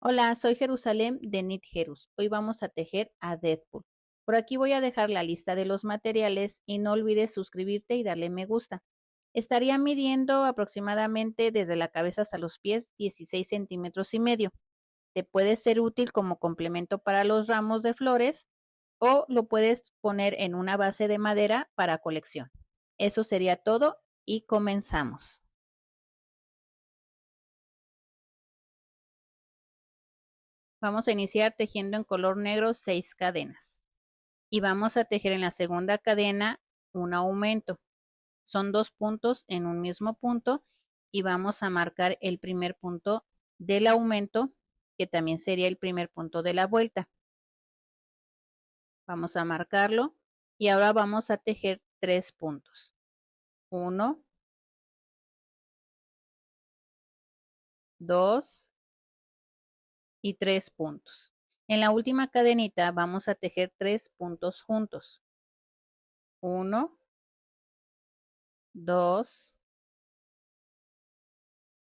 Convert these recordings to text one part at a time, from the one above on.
Hola, soy Jerusalén de Knit Jerus. Hoy vamos a tejer a Deadpool. Por aquí voy a dejar la lista de los materiales y no olvides suscribirte y darle me gusta. Estaría midiendo aproximadamente desde la cabeza hasta los pies 16 centímetros y medio. Te puede ser útil como complemento para los ramos de flores o lo puedes poner en una base de madera para colección. Eso sería todo y comenzamos. Vamos a iniciar tejiendo en color negro 6 cadenas. Y vamos a tejer en la segunda cadena un aumento. Son 2 puntos en un mismo punto y vamos a marcar el primer punto del aumento, que también sería el primer punto de la vuelta. Vamos a marcarlo y ahora vamos a tejer 3 puntos. 1, 2 y 3 puntos. En la última cadenita vamos a tejer 3 puntos juntos. 1, 2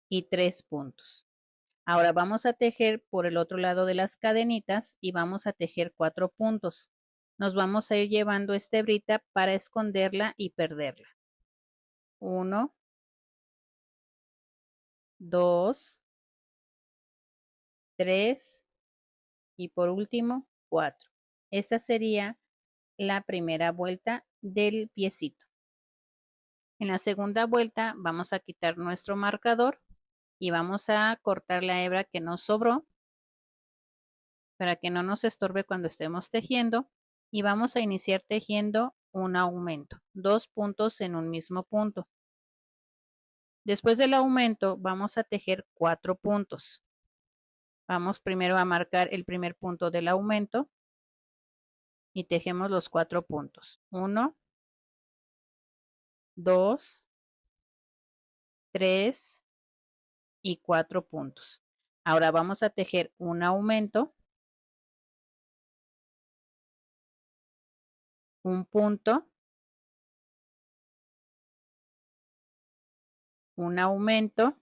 y 3 puntos. Ahora vamos a tejer por el otro lado de las cadenitas y vamos a tejer 4 puntos. Nos vamos a ir llevando esta hebrita para esconderla y perderla. 1, 2, 3 y por último 4. Esta sería la primera vuelta del piecito. En la segunda vuelta vamos a quitar nuestro marcador y vamos a cortar la hebra que nos sobró para que no nos estorbe cuando estemos tejiendo, y vamos a iniciar tejiendo un aumento, 2 puntos en un mismo punto. Después del aumento vamos a tejer 4 puntos. Vamos primero a marcar el primer punto del aumento y tejemos los 4 puntos. 1, 2, 3 y 4 puntos. Ahora vamos a tejer un aumento, un punto, un aumento,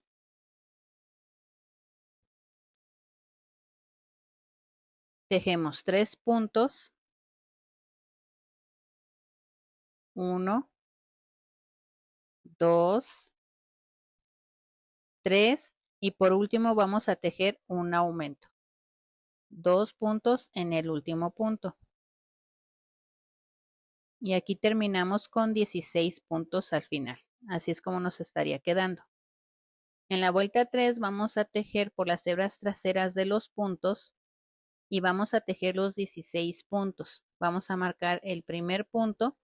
tejemos 3 puntos, 1, 2, 3 y por último vamos a tejer un aumento. 2 puntos en el último punto. Y aquí terminamos con 16 puntos al final. Así es como nos estaría quedando. En la vuelta 3 vamos a tejer por las hebras traseras de los puntos y vamos a tejer los 16 puntos. Vamos a marcar el primer punto,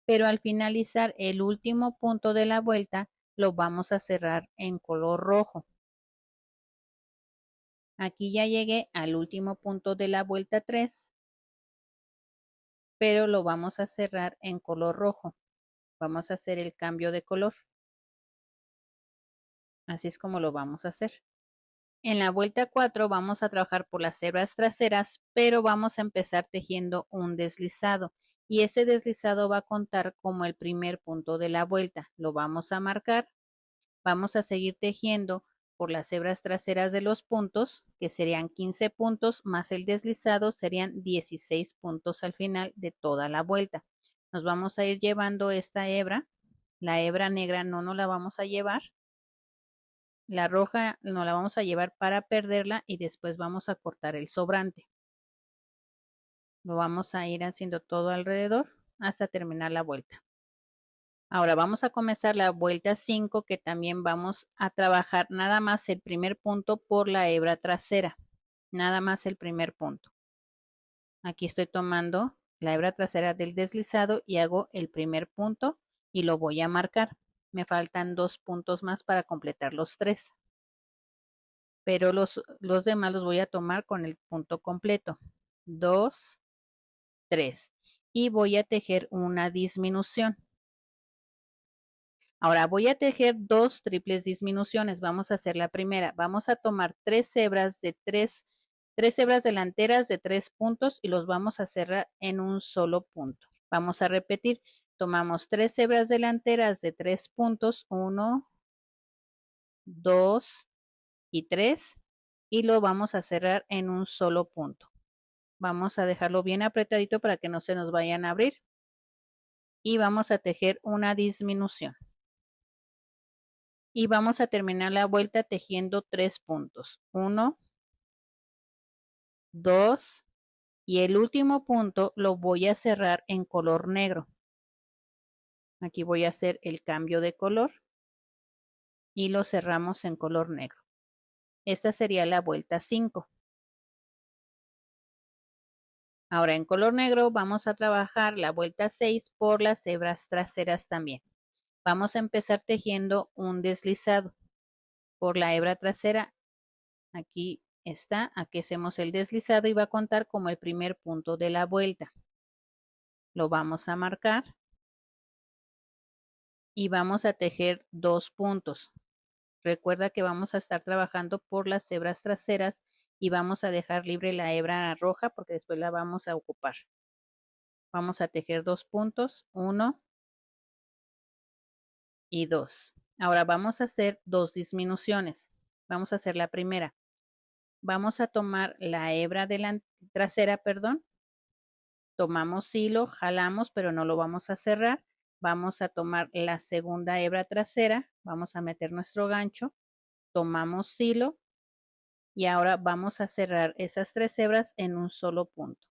pero al finalizar el último punto de la vuelta lo vamos a cerrar en color rojo. Aquí ya llegué al último punto de la vuelta 3, pero lo vamos a cerrar en color rojo. Vamos a hacer el cambio de color. Así es como lo vamos a hacer. En la vuelta 4 vamos a trabajar por las hebras traseras, pero vamos a empezar tejiendo un deslizado. Y ese deslizado va a contar como el primer punto de la vuelta. Lo vamos a marcar. Vamos a seguir tejiendo por las hebras traseras de los puntos, que serían 15 puntos, más el deslizado serían 16 puntos al final de toda la vuelta. Nos vamos a ir llevando esta hebra. La hebra negra no nos la vamos a llevar. La roja no la vamos a llevar para perderla y después vamos a cortar el sobrante. Lo vamos a ir haciendo todo alrededor hasta terminar la vuelta. Ahora vamos a comenzar la vuelta 5, que también vamos a trabajar nada más el primer punto por la hebra trasera. Nada más el primer punto. Aquí estoy tomando la hebra trasera del deslizado y hago el primer punto y lo voy a marcar. Me faltan 2 puntos más para completar los 3. Pero los demás los voy a tomar con el punto completo. 2, 3. Y voy a tejer una disminución. Ahora voy a tejer 2 triples disminuciones. Vamos a hacer la primera. Vamos a tomar 3 hebras de 3 hebras delanteras de 3 puntos y los vamos a cerrar en un solo punto. Vamos a repetir. Tomamos 3 hebras delanteras de 3 puntos. 1, 2 y 3. y lo vamos a cerrar en un solo punto. Vamos a dejarlo bien apretadito para que no se nos vayan a abrir y vamos a tejer una disminución. Y vamos a terminar la vuelta tejiendo 3 puntos. 1, 2 y el último punto lo voy a cerrar en color negro. Aquí voy a hacer el cambio de color y lo cerramos en color negro. Esta sería la vuelta 5. Ahora en color negro vamos a trabajar la vuelta 6 por las hebras traseras también. Vamos a empezar tejiendo un deslizado por la hebra trasera. Aquí está, aquí hacemos el deslizado y va a contar como el primer punto de la vuelta. Lo vamos a marcar y vamos a tejer 2 puntos. Recuerda que vamos a estar trabajando por las hebras traseras y vamos a dejar libre la hebra roja porque después la vamos a ocupar. Vamos a tejer 2 puntos, 1 y 2. Ahora vamos a hacer 2 disminuciones. Vamos a hacer la primera. Vamos a tomar la hebra trasera, tomamos hilo, jalamos, pero no lo vamos a cerrar. Vamos a tomar la segunda hebra trasera, vamos a meter nuestro gancho, tomamos hilo y ahora vamos a cerrar esas 3 hebras en un solo punto.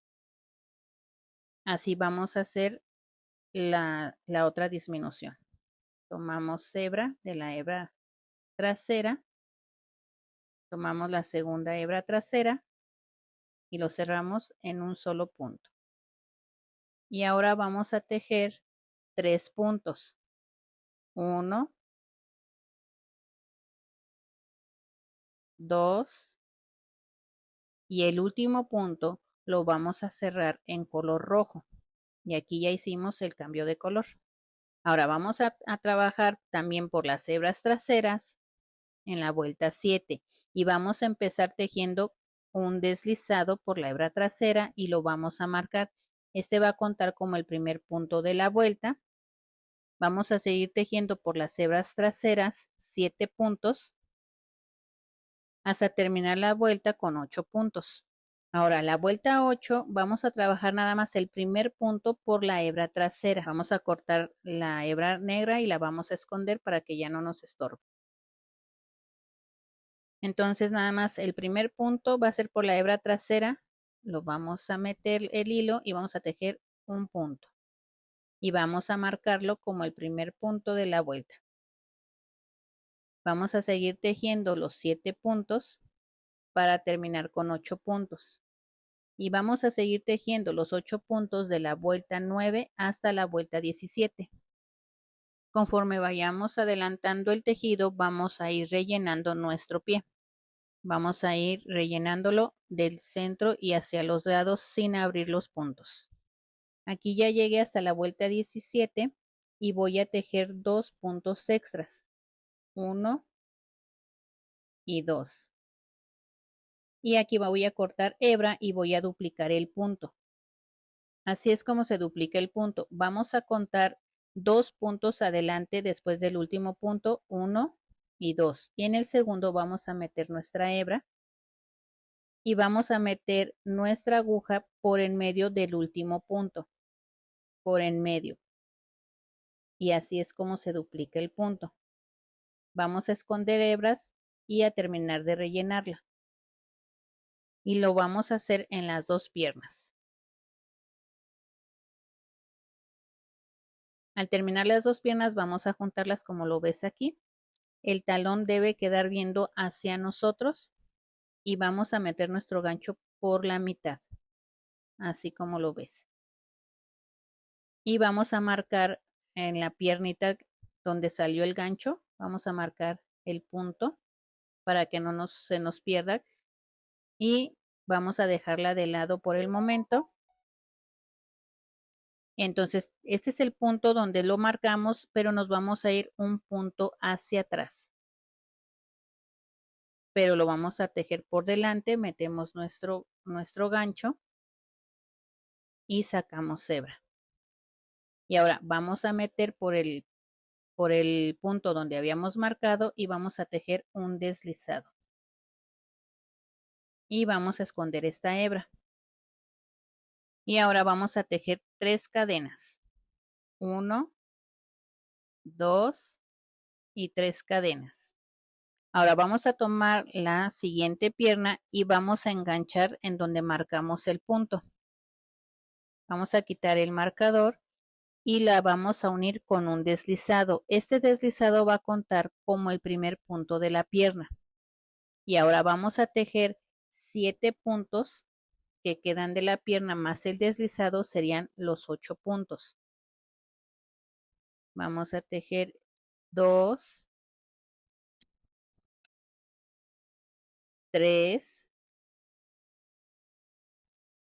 Así vamos a hacer la otra disminución. Tomamos hebra de la hebra trasera, tomamos la segunda hebra trasera y lo cerramos en un solo punto. Y ahora vamos a tejer 3 puntos. 1, 2 y el último punto lo vamos a cerrar en color rojo. Y aquí ya hicimos el cambio de color. Ahora vamos a trabajar también por las hebras traseras en la vuelta 7 y vamos a empezar tejiendo un deslizado por la hebra trasera y lo vamos a marcar. Este va a contar como el primer punto de la vuelta. Vamos a seguir tejiendo por las hebras traseras 7 puntos hasta terminar la vuelta con 8 puntos. Ahora, la vuelta 8 vamos a trabajar nada más el primer punto por la hebra trasera. Vamos a cortar la hebra negra y la vamos a esconder para que ya no nos estorbe. Entonces, nada más el primer punto va a ser por la hebra trasera. Lo vamos a meter el hilo y vamos a tejer un punto. Y vamos a marcarlo como el primer punto de la vuelta. Vamos a seguir tejiendo los 7 puntos para terminar con 8 puntos. Y vamos a seguir tejiendo los 8 puntos de la vuelta 9 hasta la vuelta 17. Conforme vayamos adelantando el tejido, vamos a ir rellenando nuestro pie. Vamos a ir rellenándolo del centro y hacia los lados sin abrir los puntos. Aquí ya llegué hasta la vuelta 17 y voy a tejer 2 puntos extras. 1 y 2. Y aquí voy a cortar hebra y voy a duplicar el punto. Así es como se duplica el punto. Vamos a contar 2 puntos adelante después del último punto, 1 y 2. Y en el segundo vamos a meter nuestra hebra y vamos a meter nuestra aguja por en medio del último punto, por en medio. Y así es como se duplica el punto. Vamos a esconder hebras y a terminar de rellenarla. Y lo vamos a hacer en las 2 piernas. Al terminar las 2 piernas vamos a juntarlas como lo ves aquí. El talón debe quedar viendo hacia nosotros y vamos a meter nuestro gancho por la mitad, así como lo ves. Y vamos a marcar en la piernita donde salió el gancho, vamos a marcar el punto para que no se nos pierda y vamos a dejarla de lado por el momento. Entonces, este es el punto donde lo marcamos, pero nos vamos a ir un punto hacia atrás. Pero lo vamos a tejer por delante, metemos nuestro gancho y sacamos hebra. Y ahora vamos a meter por el punto donde habíamos marcado y vamos a tejer un deslizado. y vamos a esconder esta hebra. Y ahora vamos a tejer 3 cadenas. 1, 2 y 3 cadenas. Ahora vamos a tomar la siguiente pierna y vamos a enganchar en donde marcamos el punto. Vamos a quitar el marcador y la vamos a unir con un deslizado. Este deslizado va a contar como el primer punto de la pierna. Y ahora vamos a tejer 7 puntos que quedan de la pierna más el deslizado, serían los 8 puntos. Vamos a tejer 2, 3,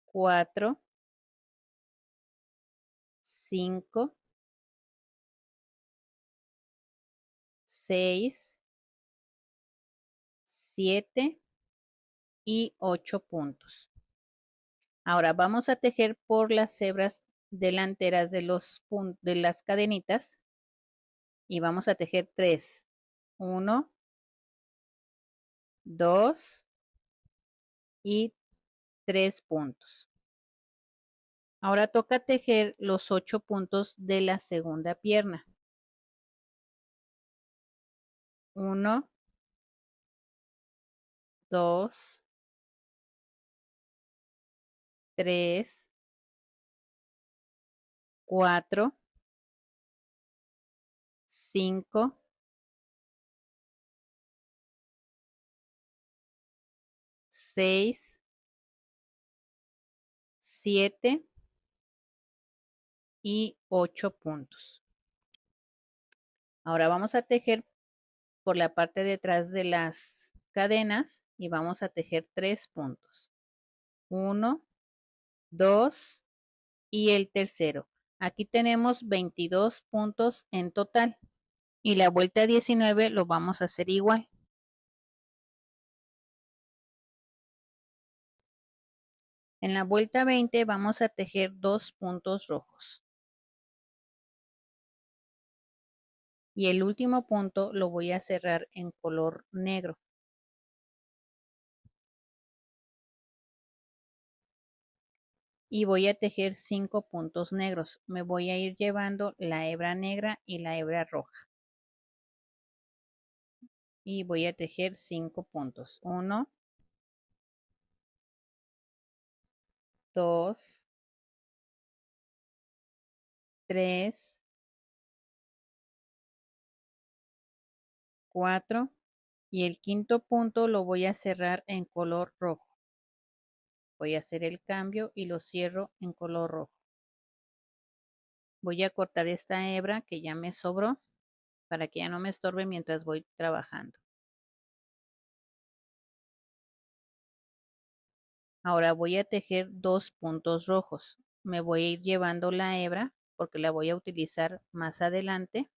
4, 5, 6, 7 y 8 puntos. Ahora vamos a tejer por las hebras delanteras de las cadenitas y vamos a tejer 3. 1, 2 y 3 puntos. Ahora toca tejer los 8 puntos de la segunda pierna. 1, 2, 3, 4, 5, 6, 7 y 8 puntos. Ahora vamos a tejer por la parte de atrás de las cadenas y vamos a tejer 3 puntos. 1, 2 y el tercero. Aquí tenemos 22 puntos en total y la vuelta 19 lo vamos a hacer igual. En la vuelta 20 vamos a tejer 2 puntos rojos. Y el último punto lo voy a cerrar en color negro. Y voy a tejer 5 puntos negros. Me voy a ir llevando la hebra negra y la hebra roja. Y voy a tejer 5 puntos. 1, 2, 3, 4 y el quinto punto lo voy a cerrar en color rojo. Voy a hacer el cambio y lo cierro en color rojo. Voy a cortar esta hebra que ya me sobró para que ya no me estorbe mientras voy trabajando. Ahora voy a tejer 2 puntos rojos. Me voy a ir llevando la hebra porque la voy a utilizar más adelante.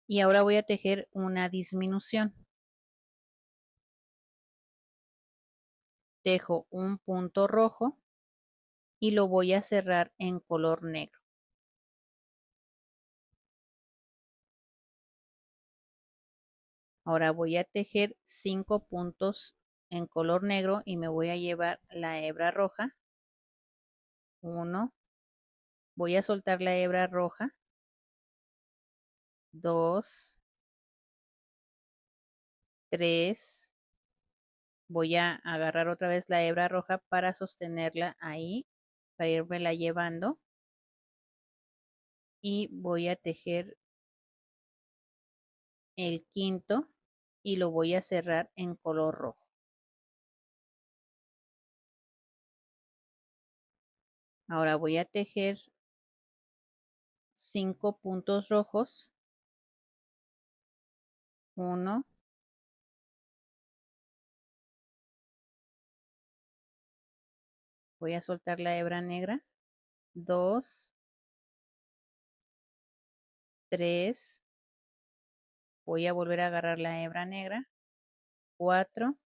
Y ahora voy a tejer una disminución. Tejo un punto rojo y lo voy a cerrar en color negro. Ahora voy a tejer 5 puntos en color negro y me voy a llevar la hebra roja. 1, voy a soltar la hebra roja. 2, 3, voy a agarrar otra vez la hebra roja para sostenerla ahí, para irmela llevando. Y voy a tejer el quinto y lo voy a cerrar en color rojo. Ahora voy a tejer 5 puntos rojos. 1, voy a soltar la hebra negra. 2, 3, voy a volver a agarrar la hebra negra. 4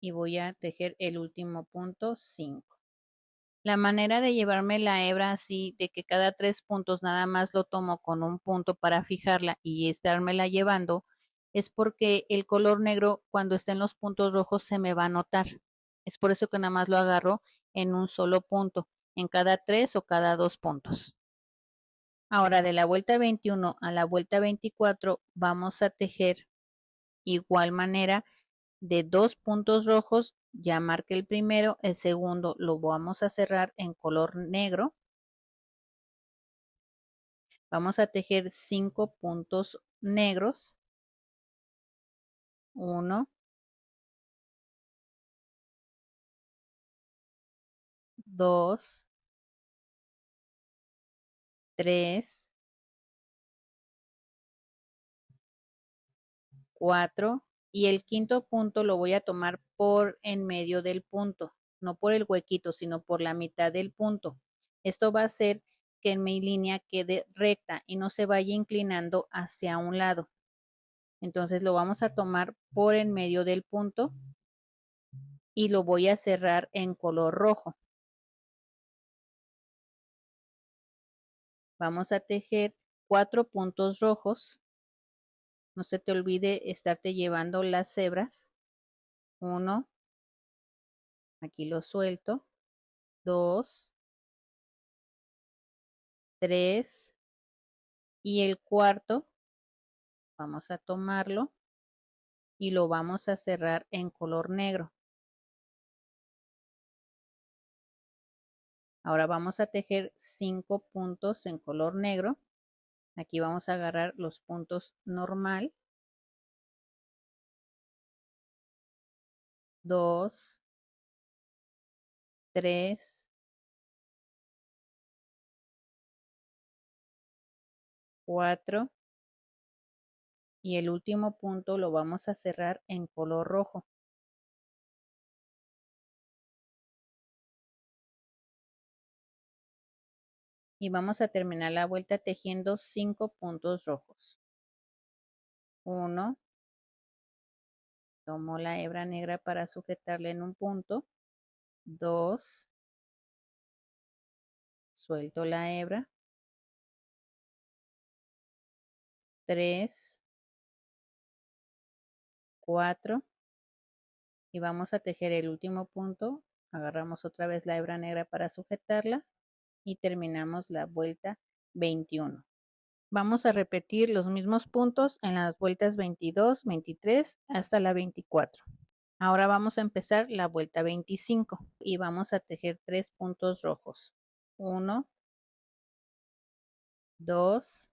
y voy a tejer el último punto. 5. La manera de llevarme la hebra así, de que cada 3 puntos nada más lo tomo con un punto para fijarla y estármela llevando, es porque el color negro cuando está en los puntos rojos se me va a notar. Es por eso que nada más lo agarro en un solo punto, en cada 3 o cada 2 puntos. Ahora de la vuelta 21 a la vuelta 24 vamos a tejer igual manera de 2 puntos rojos, ya marqué el primero, el segundo lo vamos a cerrar en color negro. Vamos a tejer 5 puntos negros. 1, 2, 3, 4 y el quinto punto lo voy a tomar por en medio del punto, no por el huequito, sino por la mitad del punto. Esto va a hacer que mi línea quede recta y no se vaya inclinando hacia un lado. Entonces lo vamos a tomar por en medio del punto y lo voy a cerrar en color rojo. Vamos a tejer 4 puntos rojos. No se te olvide estarte llevando las hebras. 1, aquí lo suelto. 2, 3 y el cuarto vamos a tomarlo y lo vamos a cerrar en color negro. Ahora vamos a tejer 5 puntos en color negro. Aquí vamos a agarrar los puntos normal. 2, 3, 4 y el último punto lo vamos a cerrar en color rojo. Y vamos a terminar la vuelta tejiendo 5 puntos rojos. 1, tomo la hebra negra para sujetarla en un punto. 2, suelto la hebra. 3, 4 y vamos a tejer el último punto. Agarramos otra vez la hebra negra para sujetarla y terminamos la vuelta 21. Vamos a repetir los mismos puntos en las vueltas 22, 23 hasta la 24. Ahora vamos a empezar la vuelta 25 y vamos a tejer 3 puntos rojos. 1, 2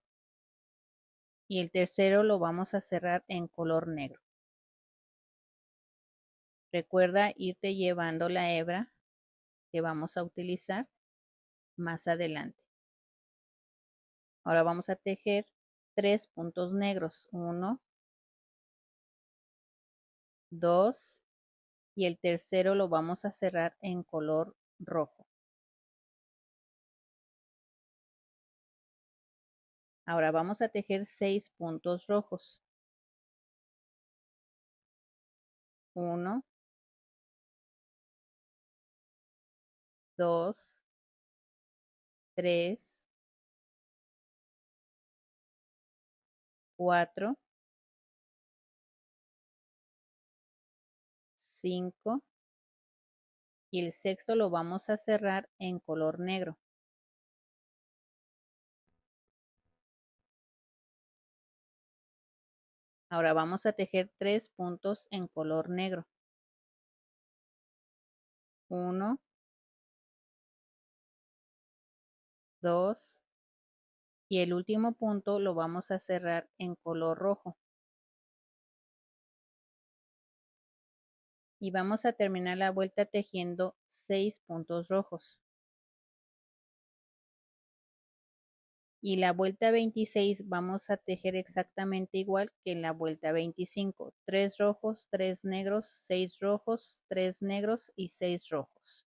y el tercero lo vamos a cerrar en color negro. Recuerda irte llevando la hebra que vamos a utilizar más adelante. Ahora vamos a tejer 3 puntos negros. 1, 2 y el tercero lo vamos a cerrar en color rojo. Ahora vamos a tejer 6 puntos rojos. 1, 2, 3, 4, 5 y el sexto lo vamos a cerrar en color negro. Ahora vamos a tejer 3 puntos en color negro. 1, 2 y el último punto lo vamos a cerrar en color rojo. Y vamos a terminar la vuelta tejiendo 6 puntos rojos. Y la vuelta 26 vamos a tejer exactamente igual que en la vuelta 25. 3 rojos, 3 negros, 6 rojos, 3 negros y 6 rojos.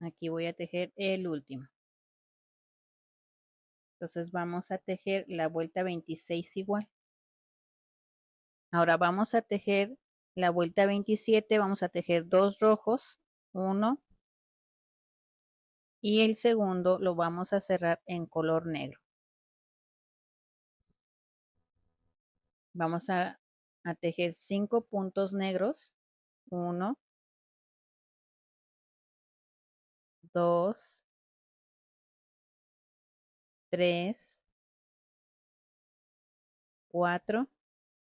Aquí voy a tejer el último. Entonces vamos a tejer la vuelta 26 igual. Ahora vamos a tejer la vuelta 27, vamos a tejer 2 rojos, 1, y el segundo lo vamos a cerrar en color negro. Vamos a tejer 5 puntos negros. 1, 2, 3, 4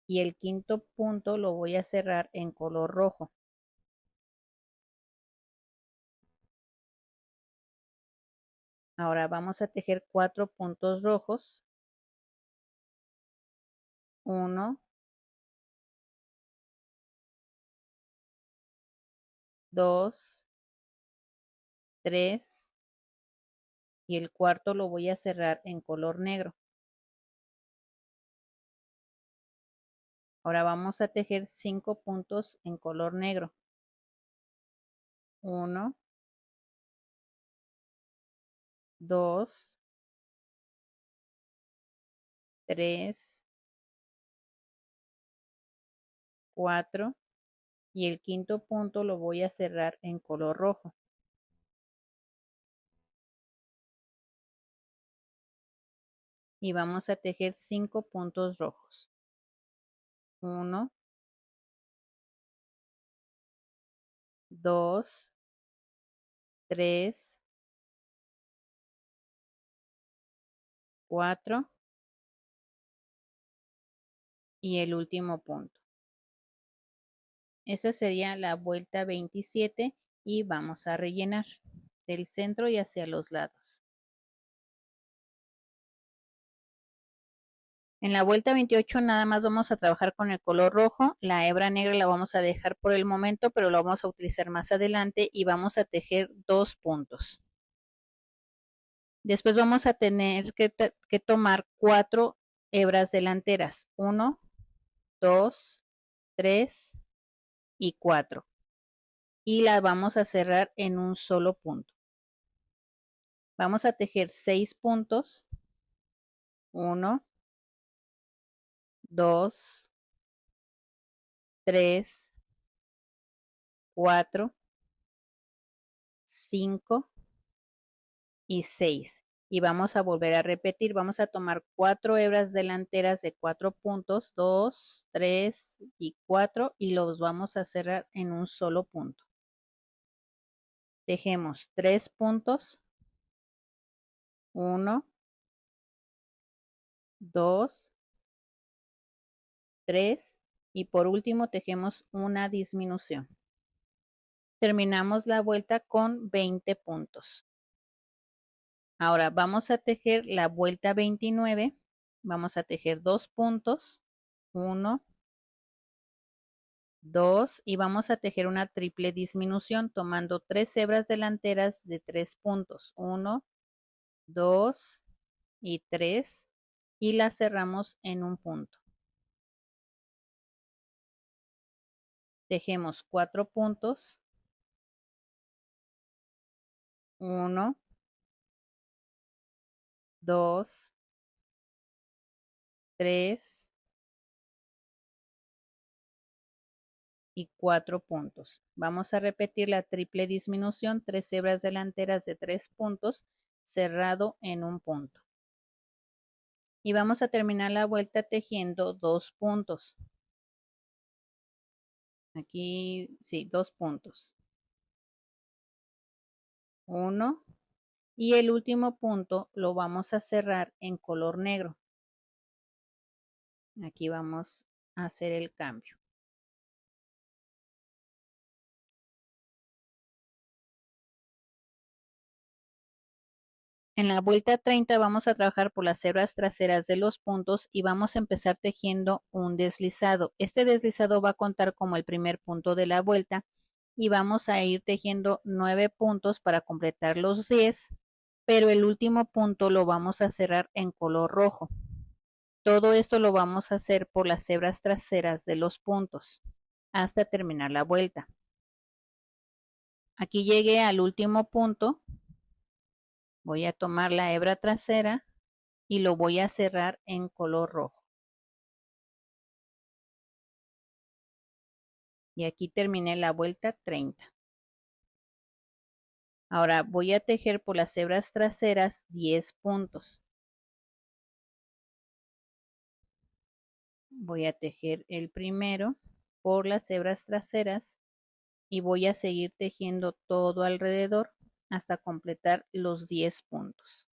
y el quinto punto lo voy a cerrar en color rojo. Ahora vamos a tejer 4 puntos rojos. 1, 2, 3 y el cuarto lo voy a cerrar en color negro. Ahora vamos a tejer 5 puntos en color negro. 1, 2, 3, 4 y el quinto punto lo voy a cerrar en color rojo. Y vamos a tejer 5 puntos rojos. 1, 2, 3, 4 y el último punto. Esa sería la vuelta 27 y vamos a rellenar del centro y hacia los lados. En la vuelta 28 nada más vamos a trabajar con el color rojo. La hebra negra la vamos a dejar por el momento, pero la vamos a utilizar más adelante y vamos a tejer 2 puntos. Después vamos a tener que tomar 4 hebras delanteras. 1, 2, 3 y 4. Y las vamos a cerrar en un solo punto. Vamos a tejer 6 puntos. 1, 2, 3, 4, 5 y 6. Y vamos a volver a repetir. Vamos a tomar 4 hebras delanteras de 4 puntos. 2, 3 y 4 y los vamos a cerrar en un solo punto. Tejemos 3 puntos. 1, 2, 3 y por último tejemos una disminución. Terminamos la vuelta con 20 puntos. Ahora vamos a tejer la vuelta 29. Vamos a tejer 2 puntos. 1, 2 y vamos a tejer una triple disminución tomando 3 hebras delanteras de 3 puntos. 1, 2 y 3 y la cerramos en un punto. Tejemos 4 puntos. 1, 2, 3 y 4 puntos. Vamos a repetir la triple disminución, 3 hebras delanteras de 3 puntos, cerrado en un punto. Y vamos a terminar la vuelta tejiendo 2 puntos. Aquí, sí, 2 puntos. 1 y el último punto lo vamos a cerrar en color negro. Aquí vamos a hacer el cambio. En la vuelta 30 vamos a trabajar por las hebras traseras de los puntos y vamos a empezar tejiendo un deslizado. Este deslizado va a contar como el primer punto de la vuelta y vamos a ir tejiendo 9 puntos para completar los 10, pero el último punto lo vamos a cerrar en color rojo. Todo esto lo vamos a hacer por las hebras traseras de los puntos hasta terminar la vuelta. Aquí llegué al último punto. Voy a tomar la hebra trasera y lo voy a cerrar en color rojo. Y aquí terminé la vuelta 30. Ahora voy a tejer por las hebras traseras 10 puntos. Voy a tejer el primero por las hebras traseras y voy a seguir tejiendo todo alrededor hasta completar los 10 puntos.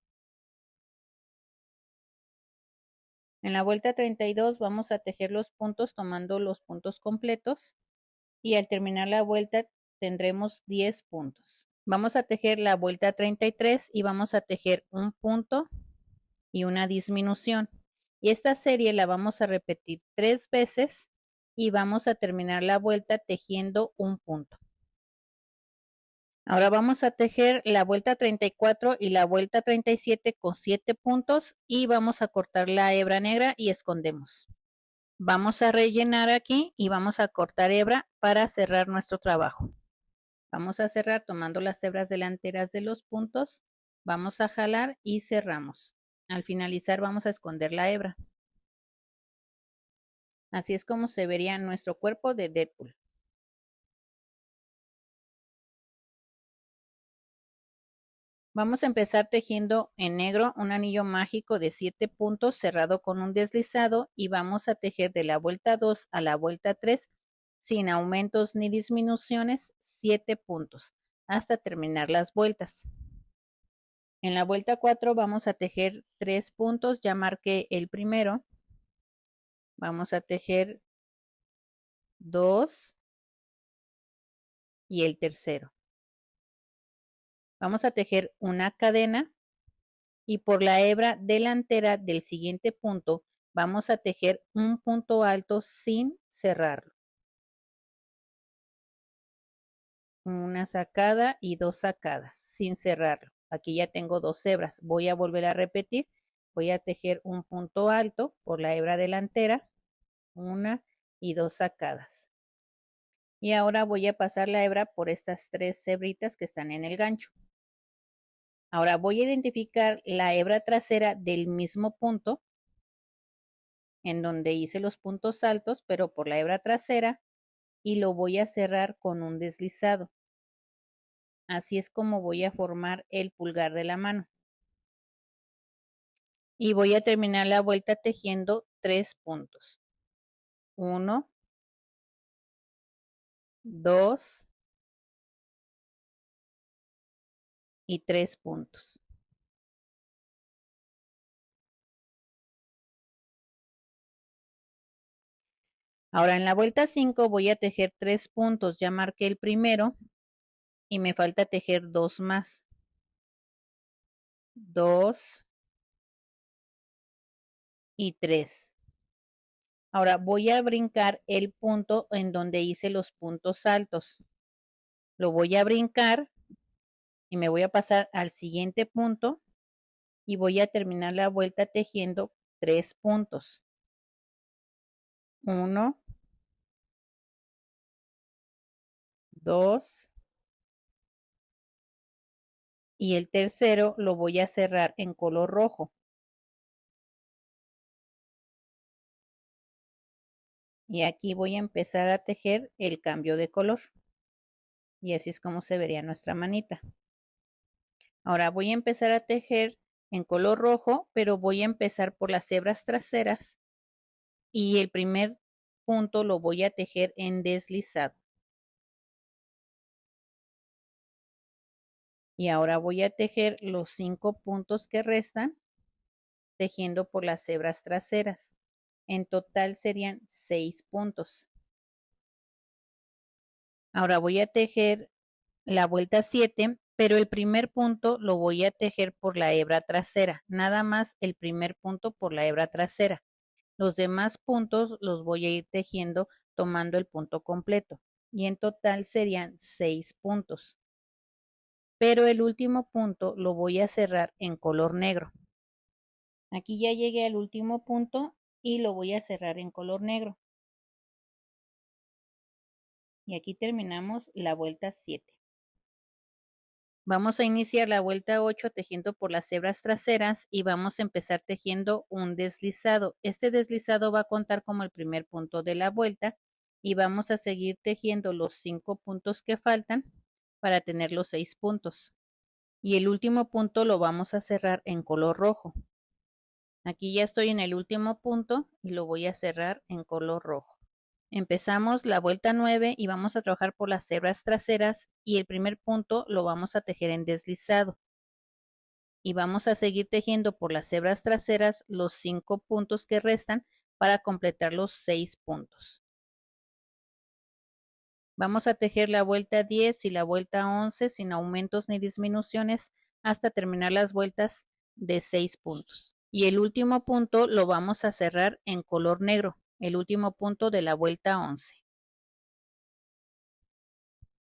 En la vuelta 32 vamos a tejer los puntos tomando los puntos completos y al terminar la vuelta tendremos 10 puntos. Vamos a tejer la vuelta 33 y vamos a tejer un punto y una disminución. Y esta serie la vamos a repetir 3 veces y vamos a terminar la vuelta tejiendo un punto. Ahora vamos a tejer la vuelta 34 y la vuelta 37 con 7 puntos y vamos a cortar la hebra negra y escondemos. Vamos a rellenar aquí y vamos a cortar hebra para cerrar nuestro trabajo. Vamos a cerrar tomando las hebras delanteras de los puntos, vamos a jalar y cerramos. Al finalizar vamos a esconder la hebra. Así es como se vería nuestro cuerpo de Deadpool. Vamos a empezar tejiendo en negro un anillo mágico de 7 puntos cerrado con un deslizado y vamos a tejer de la vuelta 2 a la vuelta 3 sin aumentos ni disminuciones 7 puntos hasta terminar las vueltas. En la vuelta 4 vamos a tejer 3 puntos, ya marqué el primero. Vamos a tejer 2 y el tercero. Vamos a tejer una cadena y por la hebra delantera del siguiente punto vamos a tejer un punto alto sin cerrarlo. Una sacada y 2 sacadas sin cerrarlo. Aquí ya tengo 2 hebras. Voy a volver a repetir. Voy a tejer un punto alto por la hebra delantera, una y 2 sacadas. Y ahora voy a pasar la hebra por estas 3 hebritas que están en el gancho. Ahora voy a identificar la hebra trasera del mismo punto en donde hice los puntos altos, pero por la hebra trasera, y lo voy a cerrar con un deslizado. Así es como voy a formar el pulgar de la mano. Y voy a terminar la vuelta tejiendo 3 puntos. 1, 2 y 3 puntos. Ahora en la vuelta 5 voy a tejer 3 puntos. Ya marqué el primero y me falta tejer 2 más. 2 y 3. Ahora voy a brincar el punto en donde hice los puntos altos. Lo voy a brincar y me voy a pasar al siguiente punto y voy a terminar la vuelta tejiendo 3 puntos. 1, 2 y el tercero lo voy a cerrar en color rojo. Y aquí voy a empezar a tejer el cambio de color. Y así es como se vería nuestra manita. Ahora voy a empezar a tejer en color rojo, pero voy a empezar por las hebras traseras y el primer punto lo voy a tejer en deslizado. Y ahora voy a tejer los 5 puntos que restan tejiendo por las hebras traseras. En total serían 6 puntos. Ahora voy a tejer la vuelta 7, pero el primer punto lo voy a tejer por la hebra trasera, nada más el primer punto por la hebra trasera. Los demás puntos los voy a ir tejiendo tomando el punto completo y en total serían 6 puntos. Pero el último punto lo voy a cerrar en color negro. Aquí ya llegué al último punto y lo voy a cerrar en color negro. Y aquí terminamos la vuelta 7. Vamos a iniciar la vuelta 8 tejiendo por las hebras traseras y vamos a empezar tejiendo un deslizado. Este deslizado va a contar como el primer punto de la vuelta y vamos a seguir tejiendo los 5 puntos que faltan para tener los 6 puntos. y el último punto lo vamos a cerrar en color rojo. Aquí ya estoy en el último punto y lo voy a cerrar en color rojo. Empezamos la vuelta 9 y vamos a trabajar por las hebras traseras y el primer punto lo vamos a tejer en deslizado. Y vamos a seguir tejiendo por las hebras traseras los 5 puntos que restan para completar los 6 puntos. Vamos a tejer la vuelta 10 y la vuelta 11 sin aumentos ni disminuciones hasta terminar las vueltas de 6 puntos. Y el último punto lo vamos a cerrar en color negro, el último punto de la vuelta 11.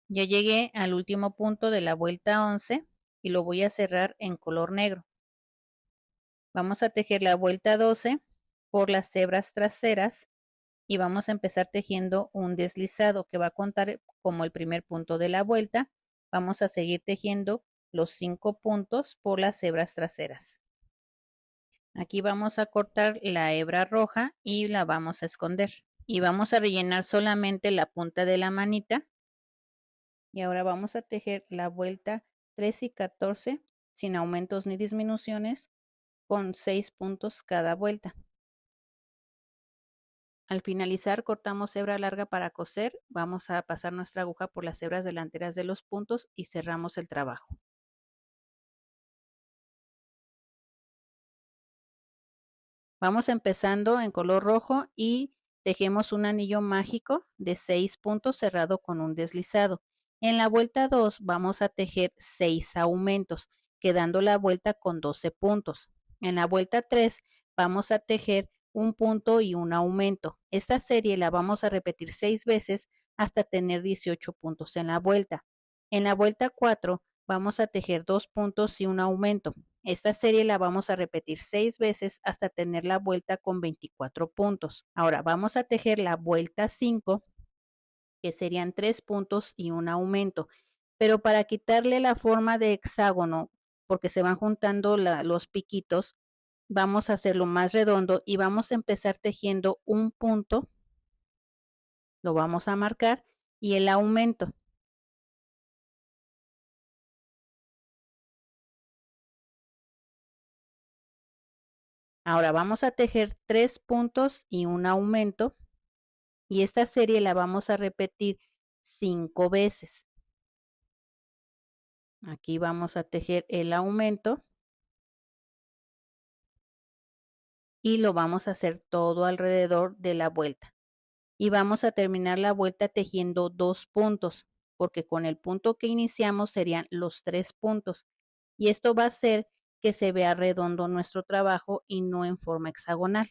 Ya llegué al último punto de la vuelta 11 y lo voy a cerrar en color negro. Vamos a tejer la vuelta 12 por las hebras traseras y vamos a empezar tejiendo un deslizado que va a contar como el primer punto de la vuelta. Vamos a seguir tejiendo los 5 puntos por las hebras traseras. Aquí vamos a cortar la hebra roja y la vamos a esconder. Y vamos a rellenar solamente la punta de la manita. Y ahora vamos a tejer la vuelta 13 y 14 sin aumentos ni disminuciones con 6 puntos cada vuelta. Al finalizar cortamos hebra larga para coser, vamos a pasar nuestra aguja por las hebras delanteras de los puntos y cerramos el trabajo. Vamos empezando en color rojo y tejemos un anillo mágico de 6 puntos cerrado con un deslizado. En la vuelta 2 vamos a tejer 6 aumentos, quedando la vuelta con 12 puntos. En la vuelta 3 vamos a tejer un punto y un aumento. Esta serie la vamos a repetir 6 veces hasta tener 18 puntos en la vuelta. En la vuelta 4 vamos a tejer 2 puntos y un aumento. Esta serie la vamos a repetir 6 veces hasta tener la vuelta con 24 puntos. Ahora vamos a tejer la vuelta 5, que serían 3 puntos y un aumento. Pero para quitarle la forma de hexágono, porque se van juntando los piquitos, vamos a hacerlo más redondo y vamos a empezar tejiendo un punto, lo vamos a marcar, y el aumento. Ahora vamos a tejer 3 puntos y un aumento y esta serie la vamos a repetir 5 veces. Aquí vamos a tejer el aumento y lo vamos a hacer todo alrededor de la vuelta. Y vamos a terminar la vuelta tejiendo 2 puntos, porque con el punto que iniciamos serían los 3 puntos. Y esto va a hacer que se vea redondo nuestro trabajo y no en forma hexagonal.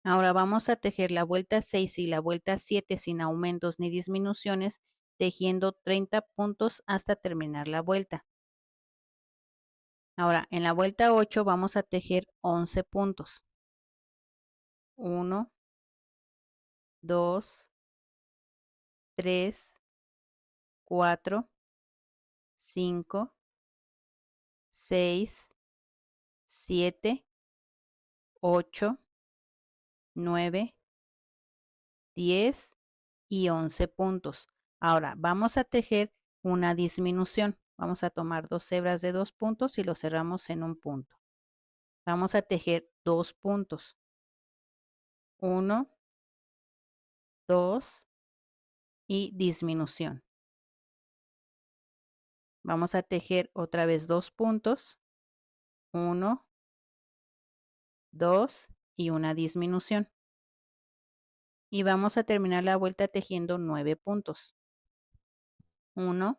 Ahora vamos a tejer la vuelta 6 y la vuelta 7 sin aumentos ni disminuciones, tejiendo 30 puntos hasta terminar la vuelta. Ahora, en la vuelta 8 vamos a tejer 11 puntos. 1, 2, 3, 4, 5, 6, 7, 8, 9, 10 y 11 puntos. Ahora vamos a tejer una disminución. Vamos a tomar 2 hebras de 2 puntos y lo cerramos en un punto. Vamos a tejer 2 puntos. 1, 2 y disminución. Vamos a tejer otra vez 2 puntos. 1, 2 y una disminución. Y vamos a terminar la vuelta tejiendo 9 puntos. 1,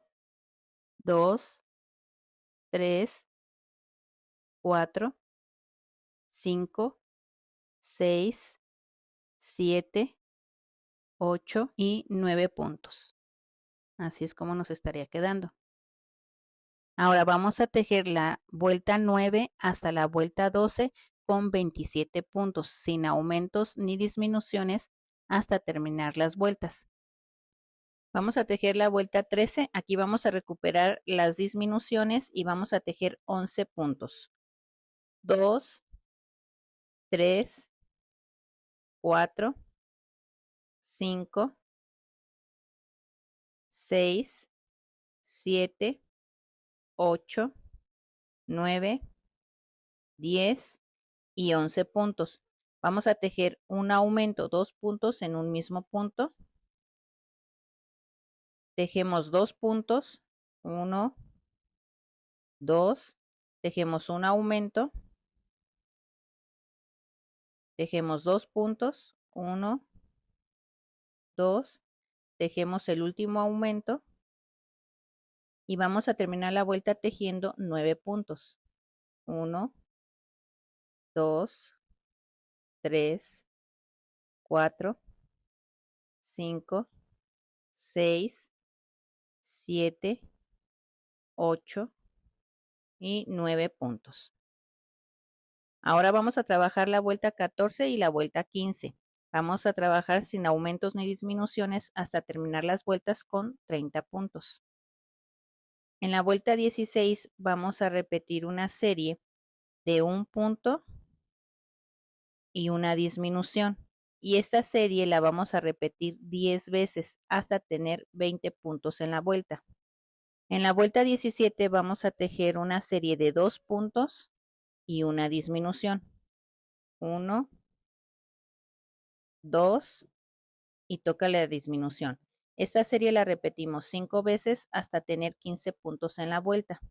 2, 3, 4, 5, 6, 7, 8 y 9 puntos. Así es como nos estaría quedando. Ahora vamos a tejer la vuelta 9 hasta la vuelta 12 con 27 puntos, sin aumentos ni disminuciones hasta terminar las vueltas. Vamos a tejer la vuelta 13, aquí vamos a recuperar las disminuciones y vamos a tejer 11 puntos. 2, 3, 4, 5, 6, 7, 8, 9, 10 y 11 puntos. Vamos a tejer un aumento, 2 puntos en un mismo punto. Tejemos 2 puntos, 1, 2, tejemos un aumento, tejemos 2 puntos, 1, 2, tejemos el último aumento y vamos a terminar la vuelta tejiendo 9 puntos. 1, 2, 3, 4, 5, 6, 7, 8 y 9 puntos. Ahora vamos a trabajar la vuelta 14 y la vuelta 15. Vamos a trabajar sin aumentos ni disminuciones hasta terminar las vueltas con 30 puntos. En la vuelta 16 vamos a repetir una serie de un punto y una disminución. Y esta serie la vamos a repetir 10 veces hasta tener 20 puntos en la vuelta. En la vuelta 17 vamos a tejer una serie de 2 puntos y una disminución. 1, 2 y toca la disminución. Esta serie la repetimos 5 veces hasta tener 15 puntos en la vuelta.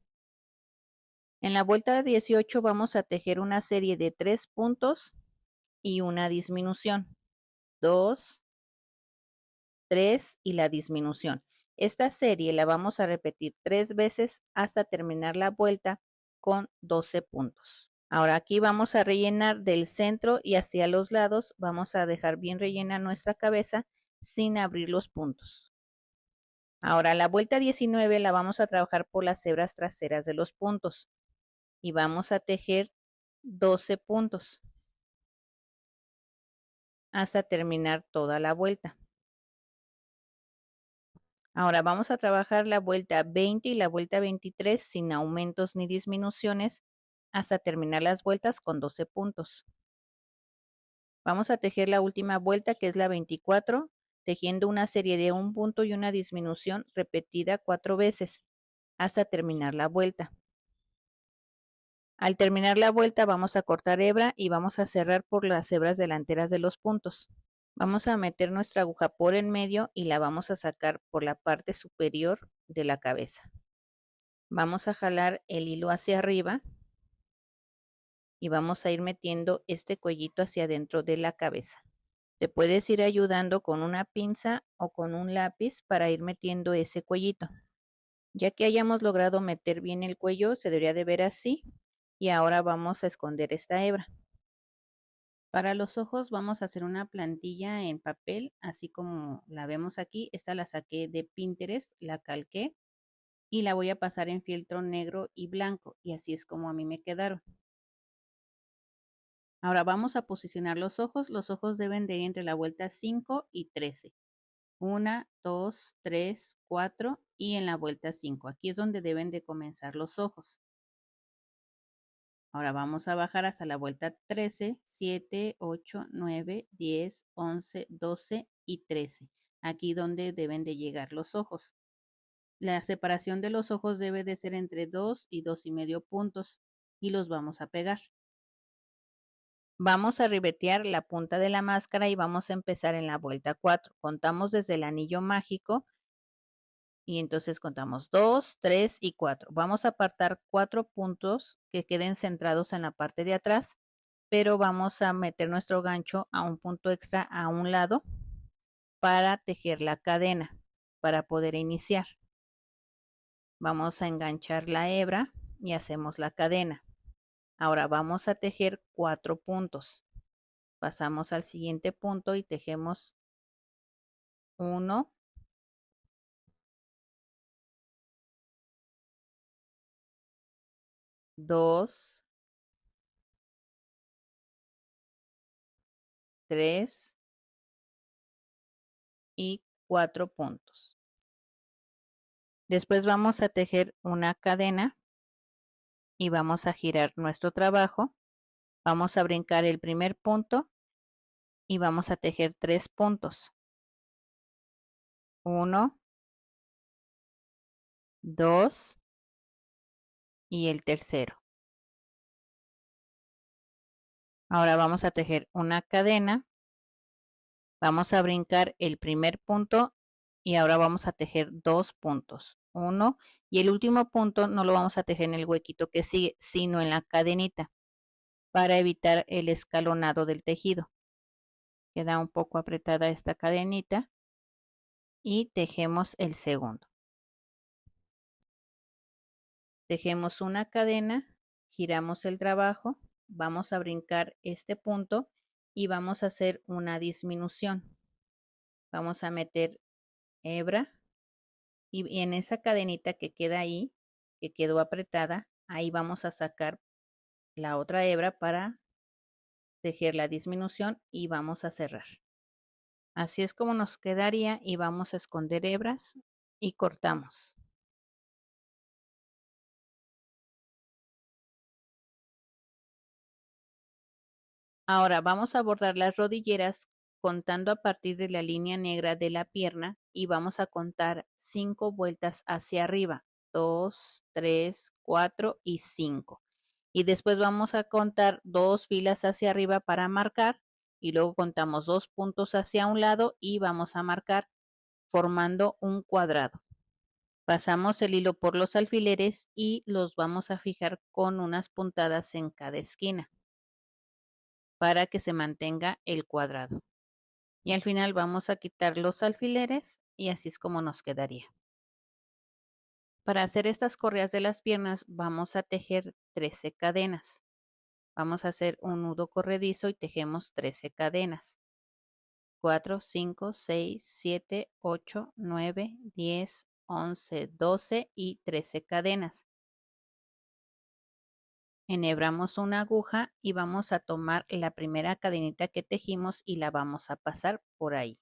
En la vuelta 18 vamos a tejer una serie de 3 puntos y una disminución. 2, 3 y la disminución. Esta serie la vamos a repetir 3 veces hasta terminar la vuelta con 12 puntos. Ahora aquí vamos a rellenar del centro y hacia los lados. Vamos a dejar bien rellena nuestra cabeza sin abrir los puntos. Ahora la vuelta 19 la vamos a trabajar por las hebras traseras de los puntos y vamos a tejer 12 puntos hasta terminar toda la vuelta. Ahora vamos a trabajar la vuelta 20 y la vuelta 23 sin aumentos ni disminuciones hasta terminar las vueltas con 12 puntos. Vamos a tejer la última vuelta, que es la 24, tejiendo una serie de un punto y una disminución repetida 4 veces hasta terminar la vuelta. Al terminar la vuelta vamos a cortar hebra y vamos a cerrar por las hebras delanteras de los puntos. Vamos a meter nuestra aguja por en medio y la vamos a sacar por la parte superior de la cabeza. Vamos a jalar el hilo hacia arriba y vamos a ir metiendo este cuellito hacia adentro de la cabeza. Te puedes ir ayudando con una pinza o con un lápiz para ir metiendo ese cuellito. Ya que hayamos logrado meter bien el cuello, se debería de ver así. Y ahora vamos a esconder esta hebra. Para los ojos vamos a hacer una plantilla en papel, así como la vemos aquí. Esta la saqué de Pinterest, la calqué y la voy a pasar en fieltro negro y blanco. Y así es como a mí me quedaron. Ahora vamos a posicionar los ojos. Los ojos deben de ir entre la vuelta 5 y 13. 1, 2, 3, 4 y en la vuelta 5. Aquí es donde deben de comenzar los ojos. Ahora vamos a bajar hasta la vuelta 13, 7, 8, 9, 10, 11, 12 y 13. Aquí donde deben de llegar los ojos. La separación de los ojos debe de ser entre 2 y 2,5 puntos y los vamos a pegar. Vamos a ribetear la punta de la máscara y vamos a empezar en la vuelta 4. Contamos desde el anillo mágico y entonces contamos 2, 3 y 4. Vamos a apartar 4 puntos que queden centrados en la parte de atrás, pero vamos a meter nuestro gancho a un punto extra a un lado para tejer la cadena, para poder iniciar. Vamos a enganchar la hebra y hacemos la cadena. Ahora vamos a tejer 4 puntos. Pasamos al siguiente punto y tejemos 1, 2, 3 y 4 puntos. Después vamos a tejer una cadena y vamos a girar nuestro trabajo. Vamos a brincar el primer punto y vamos a tejer 3 puntos. 1, 2 y el tercero. Ahora vamos a tejer una cadena, vamos a brincar el primer punto y ahora vamos a tejer 2 puntos, uno, y el último punto no lo vamos a tejer en el huequito que sigue, sino en la cadenita para evitar el escalonado del tejido. Queda un poco apretada esta cadenita y tejemos el segundo. Tejemos una cadena, giramos el trabajo, vamos a brincar este punto y vamos a hacer una disminución. Vamos a meter hebra y en esa cadenita que queda ahí, que quedó apretada, ahí vamos a sacar la otra hebra para tejer la disminución y vamos a cerrar. Así es como nos quedaría y vamos a esconder hebras y cortamos. Ahora vamos a bordar las rodilleras contando a partir de la línea negra de la pierna y vamos a contar 5 vueltas hacia arriba. 2, 3, 4 y 5. Y después vamos a contar 2 filas hacia arriba para marcar y luego contamos 2 puntos hacia un lado y vamos a marcar formando un cuadrado. Pasamos el hilo por los alfileres y los vamos a fijar con unas puntadas en cada esquina para que se mantenga el cuadrado. Y al final vamos a quitar los alfileres y así es como nos quedaría. Para hacer estas correas de las piernas vamos a tejer 13 cadenas. Vamos a hacer un nudo corredizo y tejemos 13 cadenas. 4, 5, 6, 7, 8, 9, 10, 11, 12 y 13 cadenas. Enhebramos una aguja y vamos a tomar la primera cadenita que tejimos y la vamos a pasar por ahí.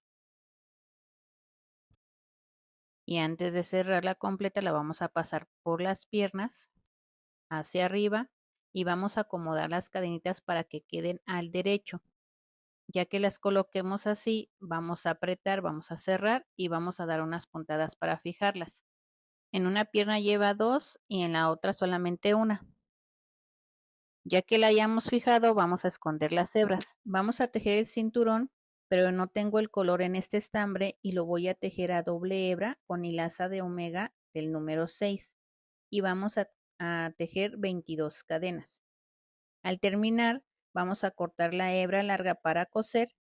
Y antes de cerrarla completa la vamos a pasar por las piernas hacia arriba y vamos a acomodar las cadenitas para que queden al derecho. Ya que las coloquemos así, vamos a apretar, vamos a cerrar y vamos a dar unas puntadas para fijarlas. En una pierna lleva 2 y en la otra solamente una. Ya que la hayamos fijado, vamos a esconder las hebras. Vamos a tejer el cinturón, pero no tengo el color en este estambre y lo voy a tejer a doble hebra con hilaza de omega del número 6 y vamos a tejer 22 cadenas. Al terminar, vamos a cortar la hebra larga para coser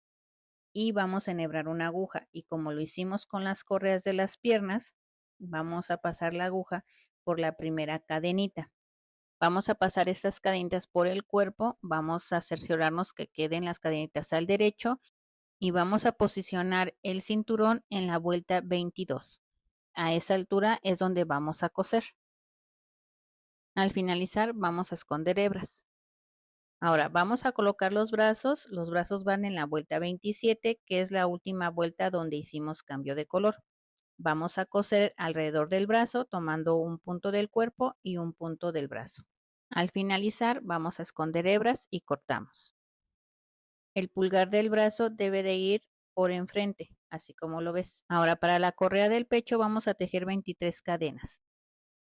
y vamos a enhebrar una aguja y como lo hicimos con las correas de las piernas, vamos a pasar la aguja por la primera cadenita. Vamos a pasar estas cadenitas por el cuerpo, vamos a cerciorarnos que queden las cadenitas al derecho y vamos a posicionar el cinturón en la vuelta 22. A esa altura es donde vamos a coser. Al finalizar vamos a esconder hebras. Ahora vamos a colocar los brazos van en la vuelta 27, que es la última vuelta donde hicimos cambio de color. Vamos a coser alrededor del brazo tomando un punto del cuerpo y un punto del brazo. Al finalizar vamos a esconder hebras y cortamos. El pulgar del brazo debe de ir por enfrente, así como lo ves. Ahora para la correa del pecho vamos a tejer 23 cadenas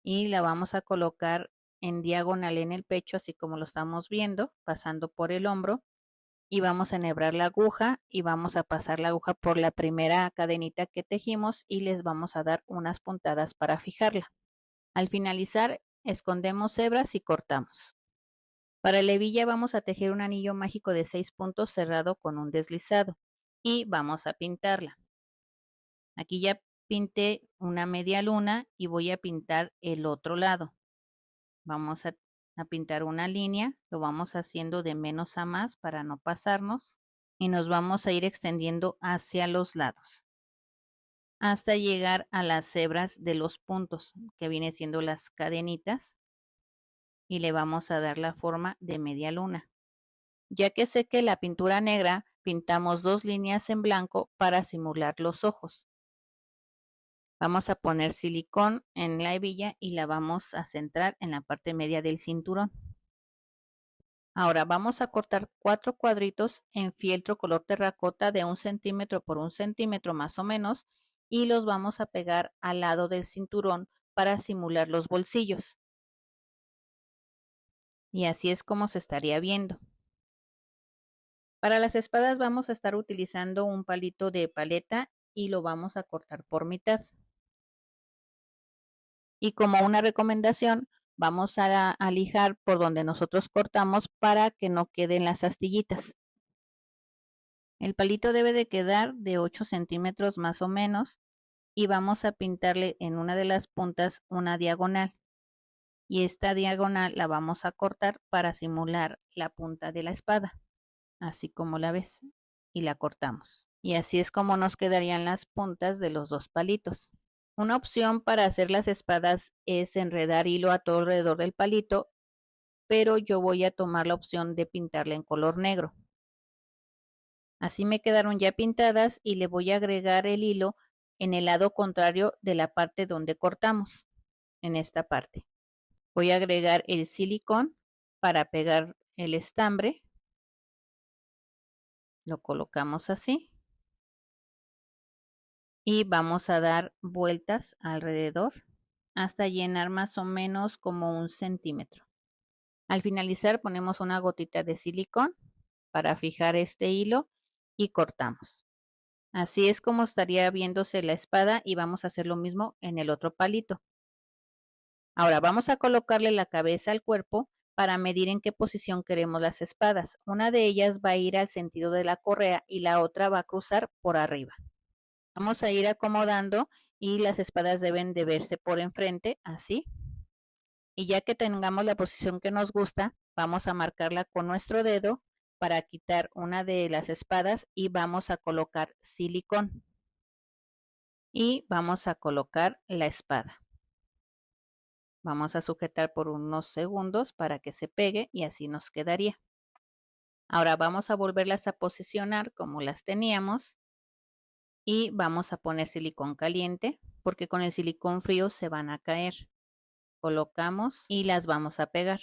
y la vamos a colocar en diagonal en el pecho, así como lo estamos viendo, pasando por el hombro y vamos a enhebrar la aguja y vamos a pasar la aguja por la primera cadenita que tejimos y les vamos a dar unas puntadas para fijarla. Al finalizar, escondemos hebras y cortamos. Para la hebilla vamos a tejer un anillo mágico de 6 puntos cerrado con un deslizado y vamos a pintarla. Aquí ya pinté una media luna y voy a pintar el otro lado. Vamos a pintar una línea, lo vamos haciendo de menos a más para no pasarnos y nos vamos a ir extendiendo hacia los lados hasta llegar a las hebras de los puntos que viene siendo las cadenitas y le vamos a dar la forma de media luna. Ya que seque la pintura negra, pintamos 2 líneas en blanco para simular los ojos. Vamos a poner silicón en la hebilla y la vamos a centrar en la parte media del cinturón. Ahora vamos a cortar 4 cuadritos en fieltro color terracota de 1 centímetro por 1 centímetro más o menos y los vamos a pegar al lado del cinturón para simular los bolsillos. Y así es como se estaría viendo. Para las espadas vamos a estar utilizando un palito de paleta y lo vamos a cortar por mitad. Y como una recomendación, vamos a lijar por donde nosotros cortamos para que no queden las astillitas. El palito debe de quedar de 8 centímetros más o menos y vamos a pintarle en una de las puntas una diagonal. Y esta diagonal la vamos a cortar para simular la punta de la espada, así como la ves, y la cortamos. Y así es como nos quedarían las puntas de los dos palitos. Una opción para hacer las espadas es enredar hilo a todo alrededor del palito, pero yo voy a tomar la opción de pintarla en color negro. Así me quedaron ya pintadas y le voy a agregar el hilo en el lado contrario de la parte donde cortamos, en esta parte. Voy a agregar el silicón para pegar el estambre. Lo colocamos así. Y vamos a dar vueltas alrededor hasta llenar más o menos como 1 centímetro. Al finalizar ponemos una gotita de silicón para fijar este hilo y cortamos. Así es como estaría viéndose la espada y vamos a hacer lo mismo en el otro palito. Ahora vamos a colocarle la cabeza al cuerpo para medir en qué posición queremos las espadas. Una de ellas va a ir al sentido de la correa y la otra va a cruzar por arriba. Vamos a ir acomodando y las espadas deben de verse por enfrente, así. Y ya que tengamos la posición que nos gusta, vamos a marcarla con nuestro dedo para quitar una de las espadas y vamos a colocar silicón. Y vamos a colocar la espada. Vamos a sujetar por unos segundos para que se pegue y así nos quedaría. Ahora vamos a volverlas a posicionar como las teníamos y vamos a poner silicón caliente porque con el silicón frío se van a caer. Colocamos y las vamos a pegar.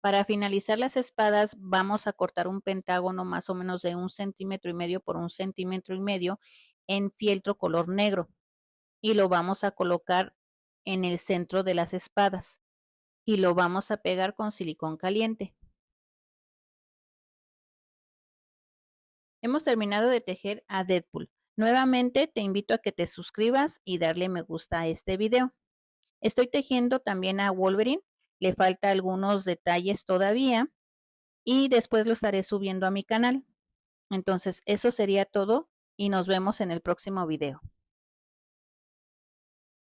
Para finalizar las espadas vamos a cortar un pentágono más o menos de 1,5 centímetros por 1,5 centímetros en fieltro color negro y lo vamos a colocar en el centro de las espadas y lo vamos a pegar con silicón caliente. Hemos terminado de tejer a Deadpool. Nuevamente te invito a que te suscribas y darle me gusta a este video. Estoy tejiendo también a Wolverine, le falta algunos detalles todavía y después lo estaré subiendo a mi canal. Entonces eso sería todo y nos vemos en el próximo video.